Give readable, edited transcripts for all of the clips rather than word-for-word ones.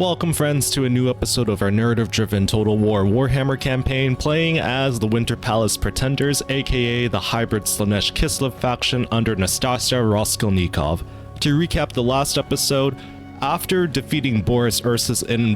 Welcome friends to a new episode of our narrative-driven Total War Warhammer campaign, playing as the Winter Palace Pretenders, aka the hybrid Slaanesh Kiselv faction under Nastasya Roskilnikov. To recap the last episode, after defeating Boris Ursus in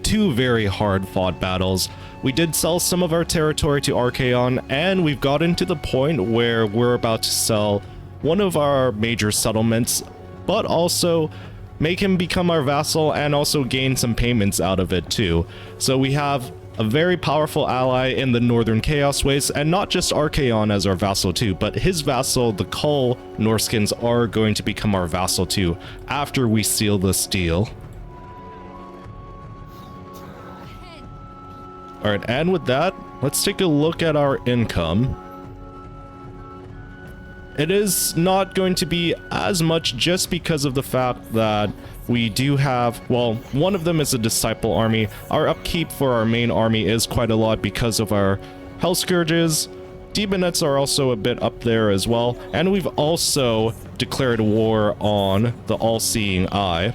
two very hard-fought battles, we did sell some of our territory to Archaeon, and we've gotten to the point where we're about to sell one of our major settlements, but also make him become our vassal and also gain some payments out of it too. So we have a very powerful ally in the Northern Chaos Wastes, and not just Archaeon as our vassal too, but his vassal, the Kul Norskins, are going to become our vassal too after we seal this deal. Alright, and with that, let's take a look at our income. It is not going to be as much just because of the fact that we do have, well, one of them is a disciple army. Our upkeep for our main army is quite a lot because of our Hell Scourges. Demonettes are also a bit up there as well. And we've also declared war on the All-Seeing Eye,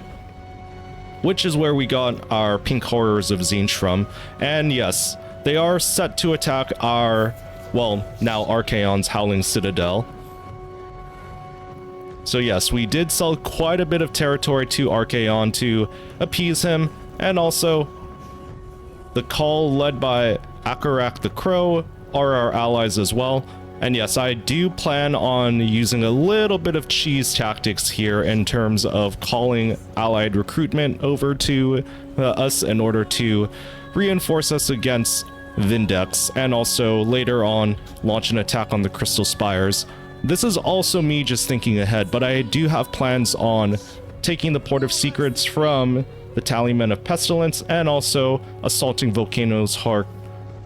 which is where we got our Pink Horrors of Tzeentch from. And yes, they are set to attack our, well, now Archaeon's Howling Citadel. So yes, we did sell quite a bit of territory to Archaeon to appease him, and also the Kul led by Akarak the Crow are our allies as well. And yes, I do plan on using a little bit of cheese tactics here in terms of calling allied recruitment over to us in order to reinforce us against Vindex, and also later on launch an attack on the Crystal Spires. This is also me just thinking ahead, but I do have plans on taking the Port of Secrets from the Tallymen of Pestilence and also assaulting Volcano's Heart,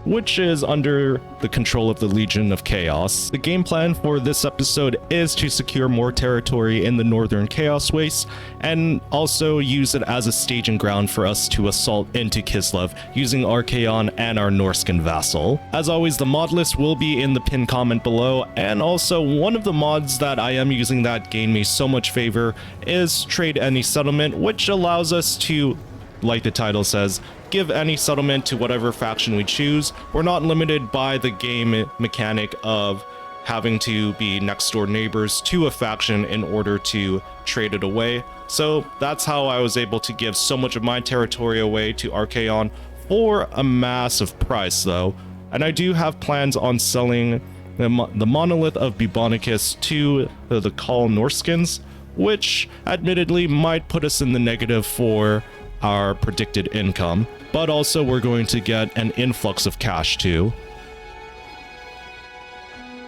which is under the control of the Legion of Chaos. The game plan for this episode is to secure more territory in the Northern Chaos Wastes and also use it as a staging ground for us to assault into Kislev using Archaeon and our Norskin vassal. As always, the mod list will be in the pinned comment below, and also one of the mods that I am using that gained me so much favor is Trade Any Settlement, which allows us to, like the title says, give any settlement to whatever faction we choose. We're not limited by the game mechanic of having to be next door neighbors to a faction in order to trade it away. So that's how I was able to give so much of my territory away to Archaeon for a massive price though. And I do have plans on selling the Monolith of Bubonicus to the Kul Norskins, which admittedly might put us in the negative for our predicted income, but also we're going to get an influx of cash too.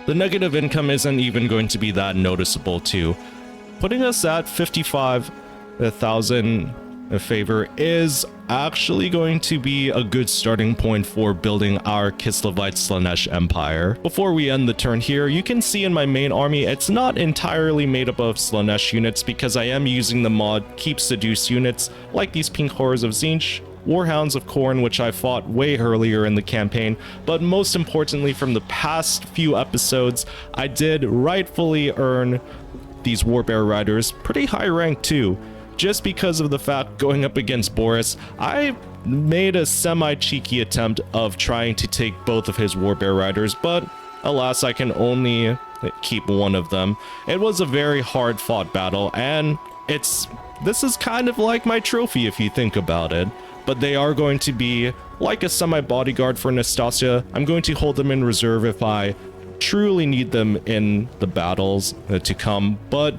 The negative income isn't even going to be that noticeable too. Putting us at 55,000 favor is actually going to be a good starting point for building our Kislevite Slaaneshi Empire. Before we end the turn here, you can see in my main army it's not entirely made up of Slaanesh units because I am using the mod Keep Seduce units like these Pink Horrors of Tzeentch, Warhounds of Khorne, which I fought way earlier in the campaign, but most importantly from the past few episodes, I did rightfully earn these Warbear Riders pretty high rank too. Just because of the fact going up against Boris, I made a semi-cheeky attempt of trying to take both of his Warbear Riders, but alas, I can only keep one of them. It was a very hard fought battle, and this is kind of like my trophy if you think about it. But they are going to be like a semi-bodyguard for Nastasya. I'm going to hold them in reserve if I truly need them in the battles to come, but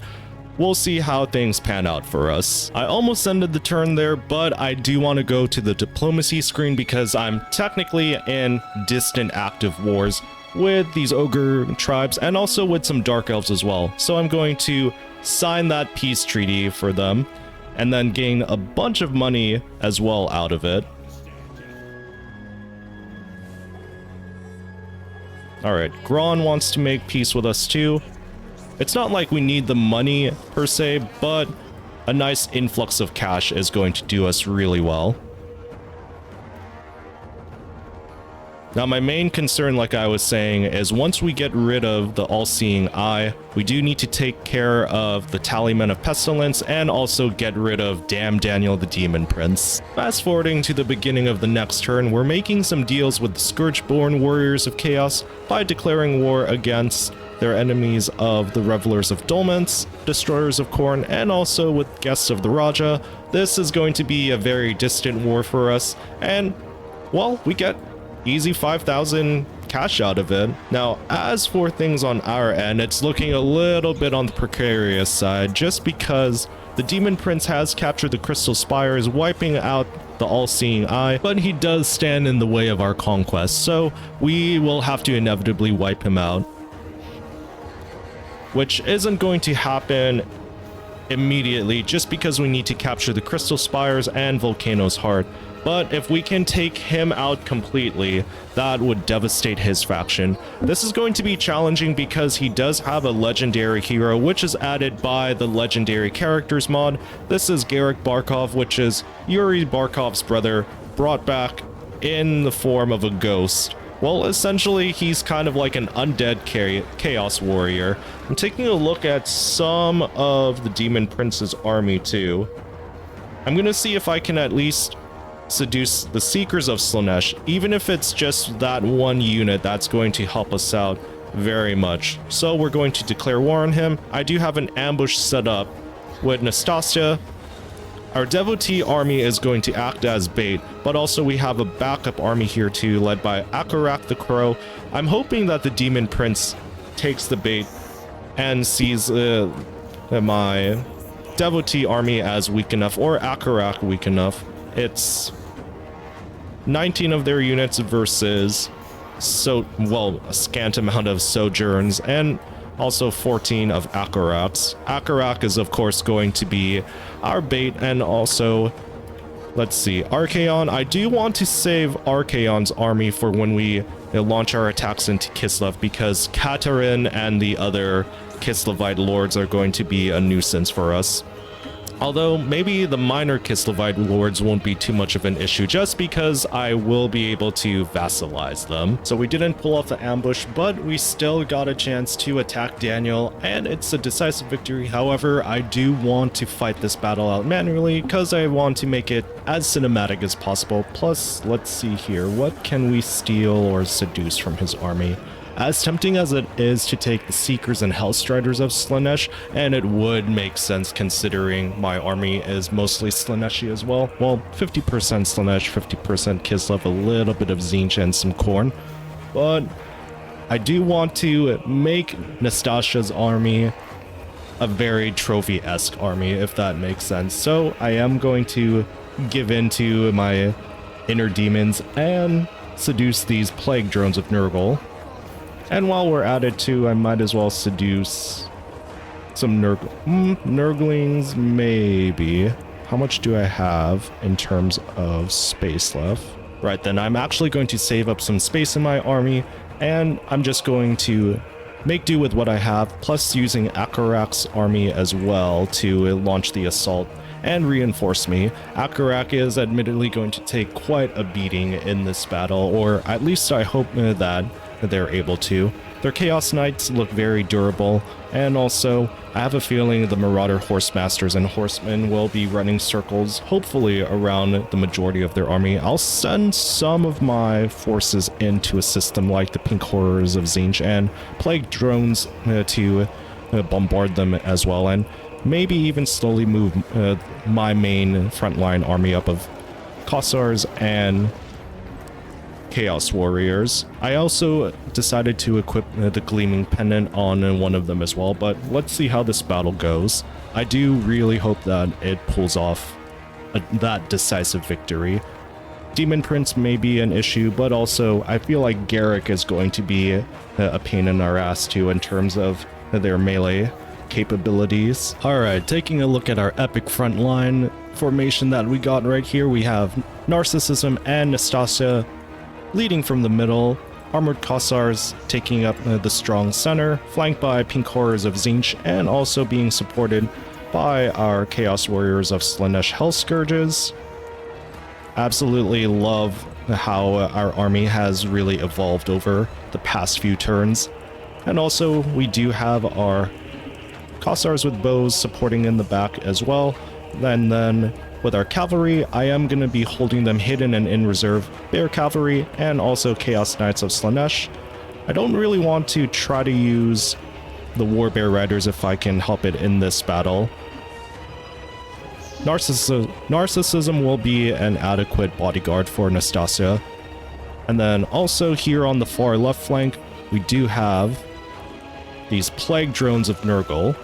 we'll see how things pan out for us. I almost ended the turn there, but I do want to go to the diplomacy screen because I'm technically in distant active wars with these ogre tribes and also with some dark elves as well. So I'm going to sign that peace treaty for them and then gain a bunch of money as well out of it. Alright, Gron wants to make peace with us too. It's not like we need the money per se, but a nice influx of cash is going to do us really well. Now, my main concern, like I was saying, is once we get rid of the all-seeing eye, we do need to take care of the Tallyman of Pestilence and also get rid of Damn Daniel the Demon Prince. Fast forwarding to the beginning of the next turn, we're making some deals with the Scourgeborn Warriors of Chaos by declaring war against their enemies of the Revelers of Dolmens, Destroyers of Khorne, and also with Guests of the Raja. This is going to be a very distant war for us, and, well, we get easy 5,000 cash out of it. Now, as for things on our end, it's looking a little bit on the precarious side, just because the Demon Prince has captured the Crystal Spires, wiping out the all-seeing eye, but he does stand in the way of our conquest, so we will have to inevitably wipe him out, which isn't going to happen immediately just because we need to capture the Crystal Spires and Volcano's Heart. But if we can take him out completely, that would devastate his faction. This is going to be challenging because he does have a legendary hero, which is added by the Legendary Characters mod. This is Garrick Barkov, which is Yuri Barkov's brother, brought back in the form of a ghost. Well, essentially, he's kind of like an undead chaos warrior. I'm taking a look at some of the Demon Prince's army, too. I'm gonna see if I can at least seduce the Seekers of Slaanesh, even if it's just that one unit. That's going to help us out very much. So we're going to declare war on him. I do have an ambush set up with Nastasya. Our devotee army is going to act as bait, but also we have a backup army here too, led by Akarak the Crow. I'm hoping that the Demon Prince takes the bait and sees my devotee army as weak enough, or Akarak weak enough. It's 19 of their units versus a scant amount of Sojourns, and also 14 of Akarak's. Akarak is of course going to be our bait, and also, let's see, Archaeon. I do want to save Archaeon's army for when we launch our attacks into Kislev, because Katerin and the other Kislevite lords are going to be a nuisance for us. Although maybe the minor Kislevite lords won't be too much of an issue, just because I will be able to vassalize them. So we didn't pull off the ambush, but we still got a chance to attack Daniel, and it's a decisive victory. However, I do want to fight this battle out manually, because I want to make it as cinematic as possible. Plus, let's see here, what can we steal or seduce from his army? As tempting as it is to take the Seekers and Hellstriders of Slaanesh, and it would make sense considering my army is mostly Slaaneshi as well. Well, 50% Slaanesh, 50% Kislev, a little bit of Tzeentch and some Khorne. But I do want to make Nastasya's army a very trophy-esque army, if that makes sense. So I am going to give in to my inner demons and seduce these Plague Drones of Nurgle. And while we're at it too, I might as well seduce some Nurglings, maybe. How much do I have in terms of space left? Right then, I'm actually going to save up some space in my army, and I'm just going to make do with what I have, plus using Akarak's army as well to launch the assault and reinforce me. Akarak is admittedly going to take quite a beating in this battle, or at least I hope that they're able to. Their Chaos Knights look very durable, and also I have a feeling the Marauder Horsemasters and Horsemen will be running circles, hopefully around the majority of their army. I'll send some of my forces in to assist them, like the Pink Horrors of Tzeentch and Plague Drones to bombard them as well, and maybe even slowly move my main frontline army up of Kossars and Chaos Warriors. I also decided to equip the Gleaming Pendant on one of them as well, but let's see how this battle goes. I do really hope that it pulls off that decisive victory. Demon Prince may be an issue, but also I feel like Garrick is going to be a pain in our ass too in terms of their melee capabilities. Alright, taking a look at our epic frontline formation that we got right here, we have Narcissism and Nastasya leading from the middle, Armored Kossars taking up the strong center, flanked by Pink Horrors of Tzeentch, and also being supported by our Chaos Warriors of Slaanesh Hell Scourges. Absolutely love how our army has really evolved over the past few turns. And also, we do have our Kossars with bows supporting in the back as well. And then with our cavalry, I am going to be holding them hidden and in reserve. Bear Cavalry and also Chaos Knights of Slaanesh. I don't really want to try to use the Warbear Riders if I can help it in this battle. Narcissism will be an adequate bodyguard for Nastasya. And then also here on the far left flank, we do have these Plague Drones of Nurgle.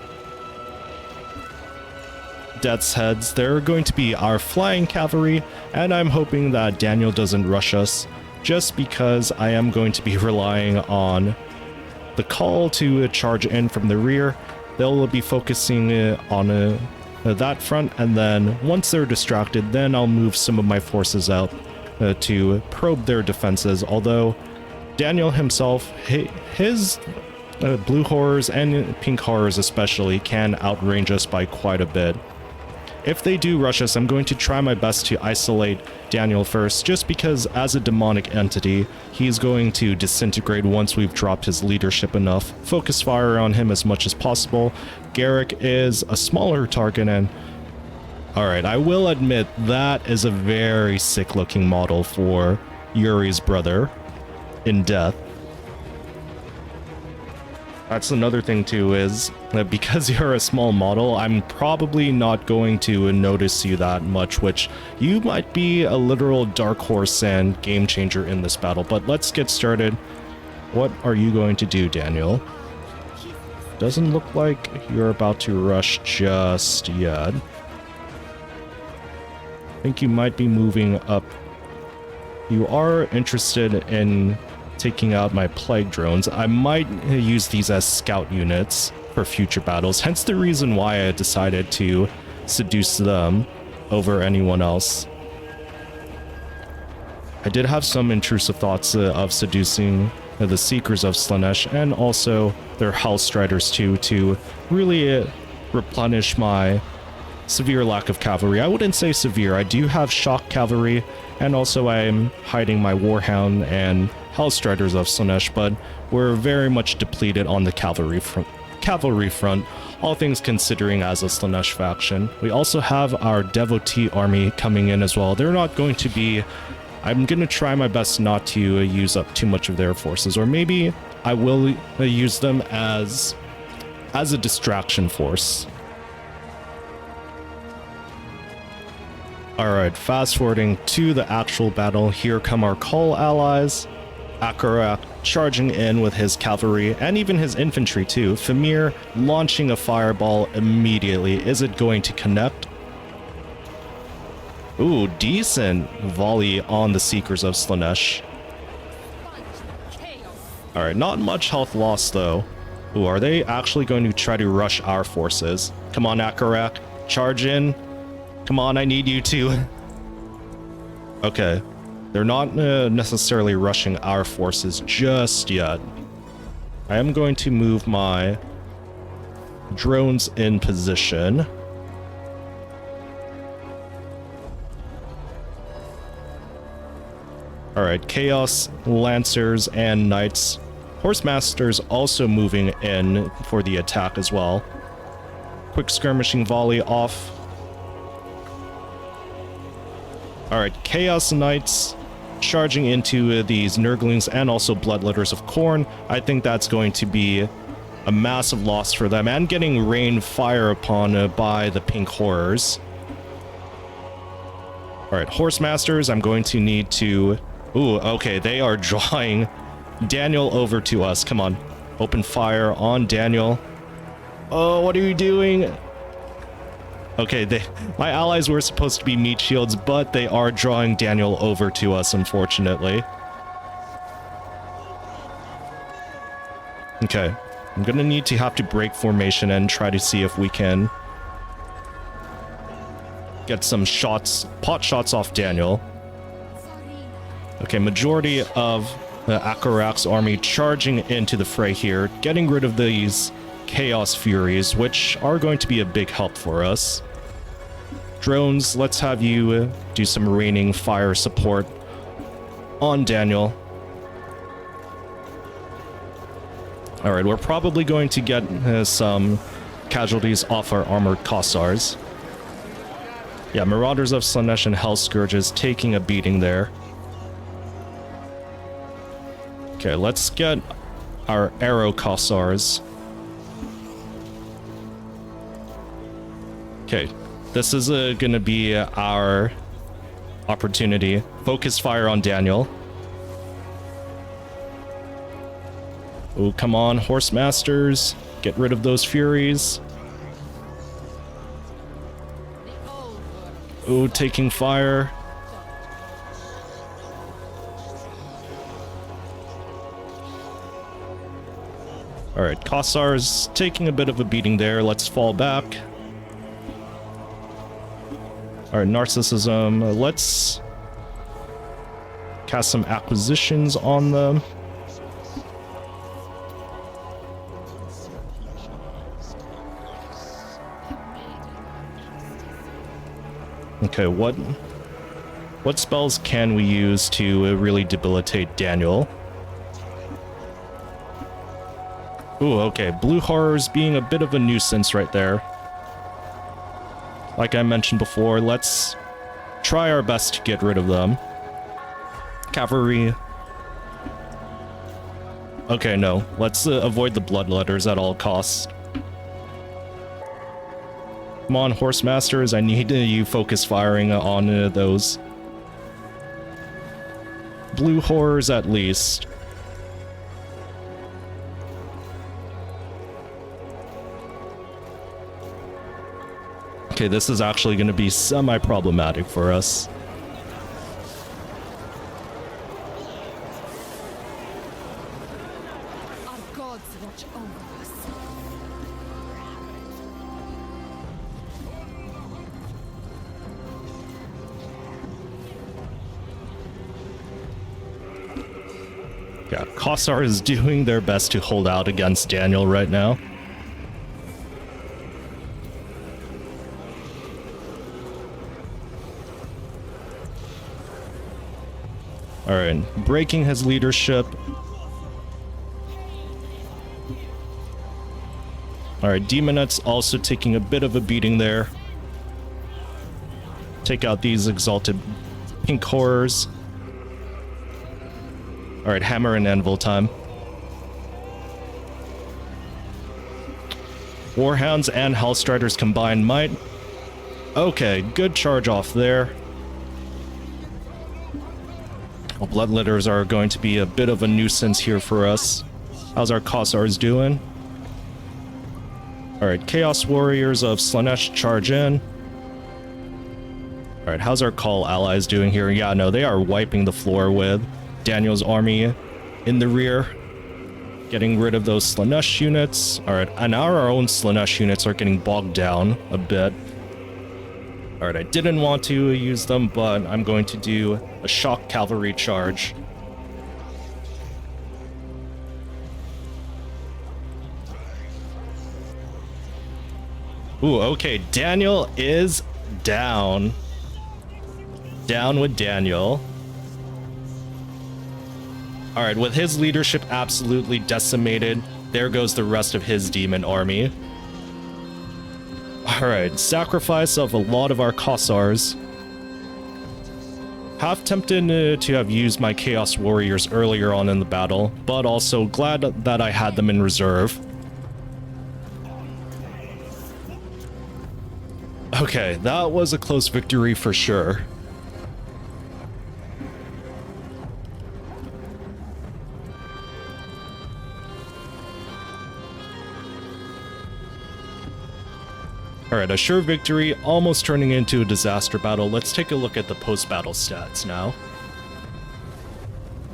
Death's Heads, they're going to be our flying cavalry, and I'm hoping that Daniel doesn't rush us, just because I am going to be relying on the call to charge in from the rear. They'll be focusing on that front, and then once they're distracted, then I'll move some of my forces out to probe their defenses, although Daniel himself, his blue horrors and pink horrors especially can outrange us by quite a bit. If they do rush us, I'm going to try my best to isolate Daniel first, just because as a demonic entity, he's going to disintegrate once we've dropped his leadership enough. Focus fire on him as much as possible. Garrick is a smaller target, and alright, I will admit that is a very sick looking model for Yuri's brother in death. That's another thing too, is that because you're a small model, I'm probably not going to notice you that much, which you might be a literal dark horse and game changer in this battle. But let's get started. What are you going to do, Daniel? Doesn't look like you're about to rush just yet. I think you might be moving up. You are interested in taking out my plague drones. I might use these as scout units for future battles, hence the reason why I decided to seduce them over anyone else. I did have some intrusive thoughts of seducing the Seekers of Slaanesh and also their Hellstriders too, to really replenish my severe lack of cavalry. I wouldn't say severe. I do have shock cavalry, and also I'm hiding my Warhound and Hellstriders of Slaanesh, but we're very much depleted on the cavalry front, all things considering as a Slaanesh faction. We also have our Devotee army coming in as well. They're not going to be... I'm going to try my best not to use up too much of their forces, or maybe I will use them as a distraction force. Alright, fast forwarding to the actual battle, here come our Kul Allies. Akarak charging in with his cavalry and even his infantry too. Famir launching a fireball immediately. Is it going to connect? Ooh, decent volley on the Seekers of Slaanesh. Alright, not much health loss though. Ooh, are they actually going to try to rush our forces? Come on, Akarak, charge in. Come on, I need you to. Okay. They're not necessarily rushing our forces just yet. I am going to move my drones in position. Alright, Chaos Lancers and Knights. Horsemasters also moving in for the attack as well. Quick skirmishing volley off. Alright, Chaos Knights charging into these Nurglings and also Bloodletters of Khorne. I think that's going to be a massive loss for them, and getting rained fire upon by the pink horrors. Alright, Horsemasters, I'm going to need to... Ooh, okay, they are drawing Daniel over to us. Come on, open fire on Daniel. Oh, what are you doing? Okay, my allies were supposed to be meat shields, but they are drawing Daniel over to us, unfortunately. Okay, I'm gonna need to have to break formation and try to see if we can get some shots, pot shots off Daniel. Okay, majority of the Akarak's army charging into the fray here, getting rid of these Chaos Furies, which are going to be a big help for us. Drones, let's have you do some raining fire support on Daniel. Alright, we're probably going to get some casualties off our armored Kossars. Yeah, Marauders of Slaanesh and Hell Scourges taking a beating there. Okay, let's get our Arrow Kossars. Okay, this is gonna be our opportunity. Focus fire on Daniel. Oh, come on, Horse Masters. Get rid of those Furies. Oh, taking fire. Alright, Kossar's taking a bit of a beating there. Let's fall back. Alright, Narcissism. Let's cast some acquisitions on them. Okay, what spells can we use to really debilitate Daniel? Ooh, okay, Blue Horrors being a bit of a nuisance right there. Like I mentioned before, let's try our best to get rid of them. Cavalry. Okay, no, let's avoid the Bloodletters at all costs. Come on, Horse Masters, I need you focus firing on those Blue Horrors at least. Okay, this is actually going to be semi-problematic for us. Our gods watch over us. Yeah, Kossar is doing their best to hold out against Daniel right now. Alright, breaking his leadership. Alright, Demonettes also taking a bit of a beating there. Take out these exalted pink horrors. Alright, Hammer and Anvil time. Warhounds and Hellstriders combined might. Okay, good charge off there. Well, Bloodletters are going to be a bit of a nuisance here for us. How's our Kossars doing? Alright, Chaos Warriors of Slaanesh charge in. Alright, how's our Kul Allies doing here? Yeah, no, they are wiping the floor with Daniel's army in the rear. Getting rid of those Slaanesh units. Alright, and now our own Slaanesh units are getting bogged down a bit. Alright, I didn't want to use them, but I'm going to do a shock cavalry charge. Ooh, okay, Daniel is down. Down with Daniel. Alright, with his leadership absolutely decimated, there goes the rest of his demon army. Alright, sacrifice of a lot of our Kossars. Half tempted to have used my Chaos Warriors earlier on in the battle, but also glad that I had them in reserve. Okay, that was a close victory for sure. Alright, a sure victory, almost turning into a disaster battle. Let's take a look at the post-battle stats now.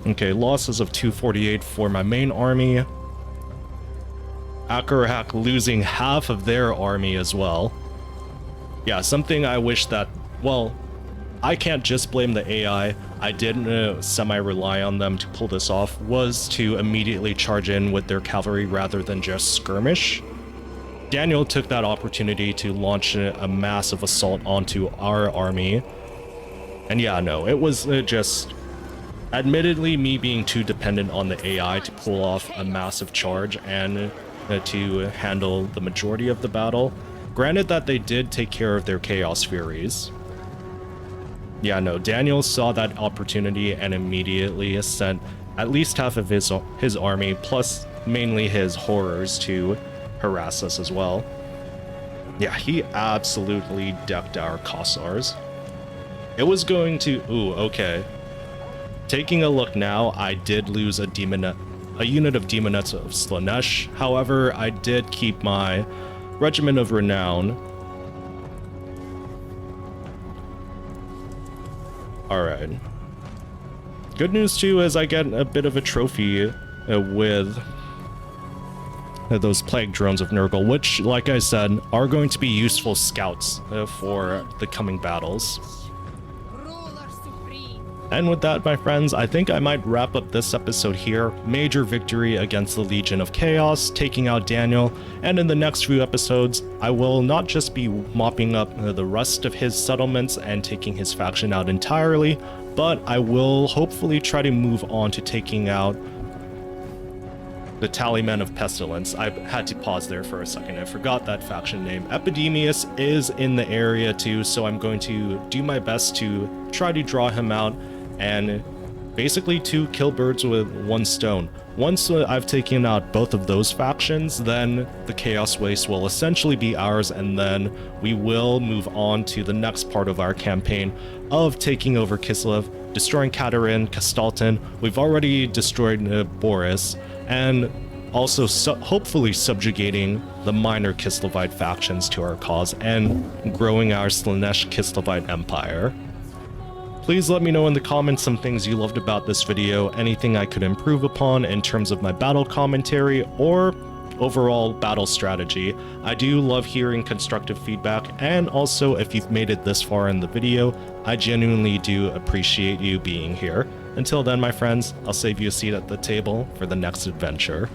Okay, losses of 248 for my main army. Akarak losing half of their army as well. Yeah, something I wish that, well, I can't just blame the AI. I did semi-rely on them to pull this off, was to immediately charge in with their cavalry rather than just skirmish. Daniel took that opportunity to launch a massive assault onto our army. And yeah, no, it was just Admittedly, me being too dependent on the AI to pull off a massive charge and to handle the majority of the battle. Granted that they did take care of their Chaos Furies. Yeah, no, Daniel saw that opportunity and immediately sent at least half of his army, plus mainly his horrors, to harass us as well. Yeah, he absolutely decked our Kossars. It was going to... Ooh, okay. Taking a look now, I did lose a unit of Demonettes of Slaanesh. However, I did keep my Regiment of Renown. Alright. Good news too is I get a bit of a trophy with those Plague Drones of Nurgle, which, like I said, are going to be useful scouts for the coming battles. And with that, my friends, I think I might wrap up this episode here. Major victory against the Legion of Chaos, taking out Daniel, and in the next few episodes, I will not just be mopping up the rest of his settlements and taking his faction out entirely, but I will hopefully try to move on to taking out the Tallymen of Pestilence. I had to pause there for a second. I forgot that faction name. Epidemius is in the area too, so I'm going to do my best to try to draw him out and basically to kill birds with one stone. Once I've taken out both of those factions, then the Chaos Waste will essentially be ours, and then we will move on to the next part of our campaign of taking over Kislev, destroying Katarin, Kastaltin. We've already destroyed Boris, and also hopefully subjugating the minor Kislevite factions to our cause and growing our Slaanesh Kislevite Empire. Please let me know in the comments some things you loved about this video, anything I could improve upon in terms of my battle commentary or overall battle strategy. I do love hearing constructive feedback, and also if you've made it this far in the video, I genuinely do appreciate you being here. Until then, my friends, I'll save you a seat at the table for the next adventure.